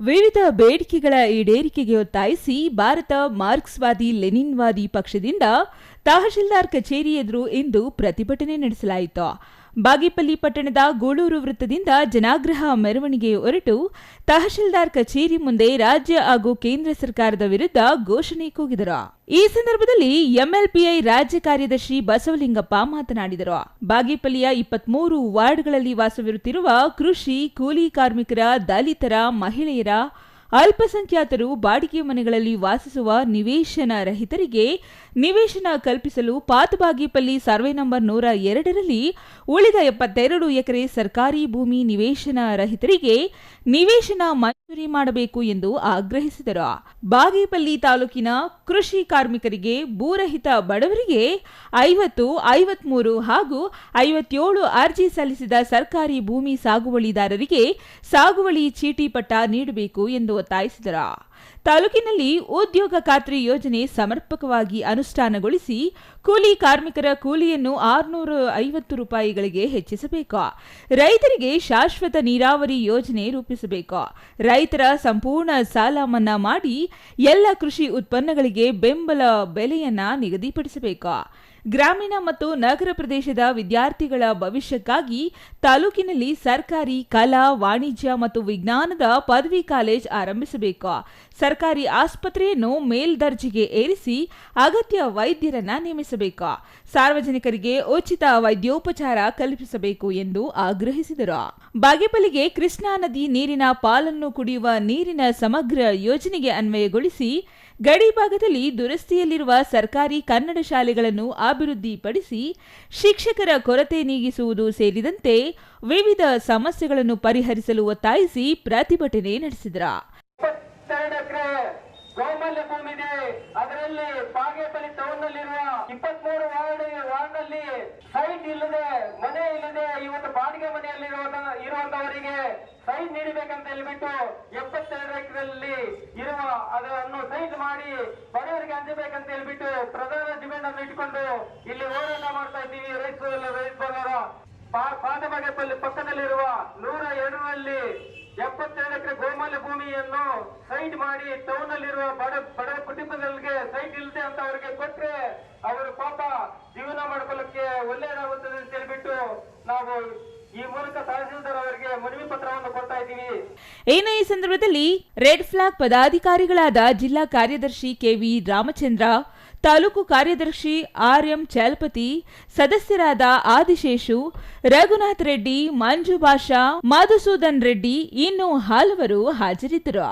ವಿವಿಧ ಬೇಡಿಕೆಗಳ ಈಡೇರಿಕೆಗೆ ಒತ್ತಾಯಿಸಿ ಭಾರತ ಮಾರ್ಕ್ಸ್ವಾದಿ ಲೆನಿನ್ವಾದಿ ಪಕ್ಷದಿಂದ ತಹಶೀಲ್ದಾರ್ ಕಚೇರಿ ಎದುರು ಇಂದು ಪ್ರತಿಭಟನೆ ನಡೆಸಲಾಯಿತು. ಬಾಗೇಪಲ್ಲಿ ಪಟ್ಟಣದ ಗೂಳೂರು ವೃತ್ತದಿಂದ ಜನಾಗ್ರಹ ಮೆರವಣಿಗೆ ಹೊರಟು ತಹಶೀಲ್ದಾರ್ ಕಚೇರಿ ಮುಂದೆ ರಾಜ್ಯ ಹಾಗೂ ಕೇಂದ್ರ ಸರ್ಕಾರದ ವಿರುದ್ಧ ಘೋಷಣೆ ಕೂಗಿದರು. ಈ ಸಂದರ್ಭದಲ್ಲಿ ಎಂಎಲ್ಪಿಐ ರಾಜ್ಯ ಕಾರ್ಯದರ್ಶಿ ಬಸವಲಿಂಗಪ್ಪ ಮಾತನಾಡಿದರು. ಬಾಗೇಪಲ್ಲಿಯ 23 ವಾರ್ಡ್ಗಳಲ್ಲಿ ವಾಸವಿರುತ್ತಿರುವ ಕೃಷಿ, ಕೂಲಿ ಕಾರ್ಮಿಕರ, ದಲಿತರ, ಮಹಿಳೆಯರ, ಅಲ್ಪಸಂಖ್ಯಾತರು ಬಾಡಿಗೆ ಮನೆಗಳಲ್ಲಿ ವಾಸಿಸುವ ನಿವೇಶನ ರಹಿತರಿಗೆ ನಿವೇಶನ ಕಲ್ಪಿಸಲು ಪಾತಬಾಗೇಪಲ್ಲಿ ಸರ್ವೆ ನಂಬರ್ 102ರಲ್ಲಿ ಉಳಿದ 72 ಎಕರೆ ಸರ್ಕಾರಿ ಭೂಮಿ ನಿವೇಶನ ರಹಿತರಿಗೆ ನಿವೇಶನ ಮಂಜೂರಿ ಮಾಡಬೇಕು ಎಂದು ಆಗ್ರಹಿಸಿದರು. ಬಾಗೇಪಲ್ಲಿ ತಾಲೂಕಿನ ಕೃಷಿ ಕಾರ್ಮಿಕರಿಗೆ, ಭೂರಹಿತ ಬಡವರಿಗೆ 50, 53 ಹಾಗೂ 57 ಅರ್ಜಿ ಸಲ್ಲಿಸಿದ ಸರ್ಕಾರಿ ಭೂಮಿ ಸಾಗುವಳಿದಾರರಿಗೆ ಸಾಗುವಳಿ ಚೀಟಿ ಪಟ್ಟ ನೀಡಬೇಕು ಎಂದು ಒತ್ತಾಯಿಸಿದರು. ತಾಲೂಕಿನಲ್ಲಿ ಉದ್ಯೋಗ ಖಾತ್ರಿ ಯೋಜನೆ ಸಮರ್ಪಕವಾಗಿ ಅನುಷ್ಠಾನಗೊಳಿಸಿ ಕೂಲಿ ಕಾರ್ಮಿಕರ ಕೂಲಿಯನ್ನು 650 ರೂಪಾಯಿಗಳಿಗೆ ಹೆಚ್ಚಿಸಬೇಕು. ರೈತರಿಗೆ ಶಾಶ್ವತ ನೀರಾವರಿ ಯೋಜನೆ ರೂಪಿಸಬೇಕು. ರೈತರ ಸಂಪೂರ್ಣ ಸಾಲ ಮನ್ನಾ ಮಾಡಿ ಎಲ್ಲ ಕೃಷಿ ಉತ್ಪನ್ನಗಳಿಗೆ ಬೆಂಬಲ ಬೆಲೆಯನ್ನ ನಿಗದಿಪಡಿಸಬೇಕು. ಗ್ರಾಮೀಣ ಮತ್ತು ನಗರ ಪ್ರದೇಶದ ವಿದ್ಯಾರ್ಥಿಗಳ ಭವಿಷ್ಯಕ್ಕಾಗಿ ತಾಲೂಕಿನಲ್ಲಿ ಸರ್ಕಾರಿ ಕಲಾ, ವಾಣಿಜ್ಯ ಮತ್ತು ವಿಜ್ಞಾನದ ಪದವಿ ಕಾಲೇಜ್ ಆರಂಭಿಸಬೇಕು. ಸರ್ಕಾರಿ ಆಸ್ಪತ್ರೆಯನ್ನು ಮೇಲ್ದರ್ಜೆಗೆ ಏರಿಸಿ ಅಗತ್ಯ ವೈದ್ಯರನ್ನ ನೇಮಿಸಬೇಕು. ಸಾರ್ವಜನಿಕರಿಗೆ ಉಚಿತ ವೈದ್ಯೋಪಚಾರ ಕಲ್ಪಿಸಬೇಕು ಎಂದು ಆಗ್ರಹಿಸಿದರು. ಬಾಗೇಪಲ್ಲಿಗೆ ಕೃಷ್ಣಾ ನದಿ ನೀರಿನ ಪಾಲನ್ನು ಕುಡಿಯುವ ನೀರಿನ ಸಮಗ್ರ ಯೋಜನೆಗೆ ಅನ್ವಯಗೊಳಿಸಿ ಗಡಿ ಭಾಗದಲ್ಲಿ ದುರಸ್ತಿಯಲ್ಲಿರುವ ಸರ್ಕಾರಿ ಕನ್ನಡ ಶಾಲೆಗಳನ್ನು ಅಭಿವೃದ್ಧಿಪಡಿಸಿ ಶಿಕ್ಷಕರ ಕೊರತೆ ನೀಗಿಸುವುದು ಸೇರಿದಂತೆ ವಿವಿಧ ಸಮಸ್ಯೆಗಳನ್ನು ಪರಿಹರಿಸಲು ಒತ್ತಾಯಿಸಿ ಪ್ರತಿಭಟನೆ ನಡೆಸಿದರು. ಗೋಮಲ್ಯ ಭೂಮಿ ಇದೆ. ಅದರಲ್ಲಿ ಬಾಗೇಪಲ್ಲಿ ಟೌನ್ ನಲ್ಲಿರುವ 23 ವಾರ್ಡ್ನಲ್ಲಿ ಸೈಟ್ ಇಲ್ಲದೆ, ಮನೆ ಇಲ್ಲದೆ, ಇವತ್ತು ಬಾಡಿಗೆ ಮನೆಯಲ್ಲಿ ಇರುವಂತವರಿಗೆ ಸೈಟ್ ನೀಡಬೇಕಂತ ಹೇಳ್ಬಿಟ್ಟು 72 ಎಕರೆಯಲ್ಲಿ ಇರುವ ಅದನ್ನು ಸೈಟ್ ಮಾಡಿ ಬಡವರಿಗೆ ಹಂಚಬೇಕಂತ ಹೇಳ್ಬಿಟ್ಟು ಪ್ರಧಾನ ಡಿಮ್ಯಾಂಡ್ ಅನ್ನು ಇಟ್ಕೊಂಡು ಇಲ್ಲಿ ಹೋರಾಟ ಮಾಡ್ತಾ ಇದ್ದೀವಿ. ರೈತರು ಪಾತಬಾಗೇಪಲ್ಲಿ ಪಕ್ಕದಲ್ಲಿರುವ 102ರಲ್ಲಿ 72 ಎಕರೆ ಗೋಮಾಲ್ಯ ಭೂಮಿಯನ್ನು ಸೈಟ್ ಮಾಡಿ ಟೌನ್ ಅಲ್ಲಿರುವ ಬಡ ಕುಟುಂಬಗಳಿಗೆ ಸೈಟ್ ಇಲ್ಲದೆ ಅಂತ ಅವರಿಗೆ ಕೊಟ್ರೆ ಅವರು ಪಾಪ ಜೀವನ ಮಾಡ್ಕೊಳ್ಳಕ್ಕೆ ಒಳ್ಳೆಯದಾಗುತ್ತದೆ ಅಂತ ಹೇಳ್ಬಿಟ್ಟು ನಾವು ಈ ಮೂಲಕ ತಹಸೀಲ್ದಾರ್ ಅವರಿಗೆ ಮನವಿ ಪತ್ರವನ್ನು ಕೊಡ್ತಾ ಇದ್ದೀವಿ. ಇನ್ನು ಈ ಸಂದರ್ಭದಲ್ಲಿ ರೆಡ್ ಫ್ಲಾಗ್ ಪದಾಧಿಕಾರಿಗಳಾದ ಜಿಲ್ಲಾ ಕಾರ್ಯದರ್ಶಿ ಕೆವಿ ರಾಮಚಂದ್ರ, ತಾಲೂಕು ಕಾರ್ಯದರ್ಶಿ ಆರ್ಎಂ ಚಲಪತಿ, ಸದಸ್ಯರಾದ ಆದಿಶೇಷು, ರಘುನಾಥ್ ರೆಡ್ಡಿ, ಮಂಜು ಭಾಷಾ, ಮಧುಸೂದನ್ ರೆಡ್ಡಿ ಇನ್ನು ಹಲವರು ಹಾಜರಿದ್ದರು.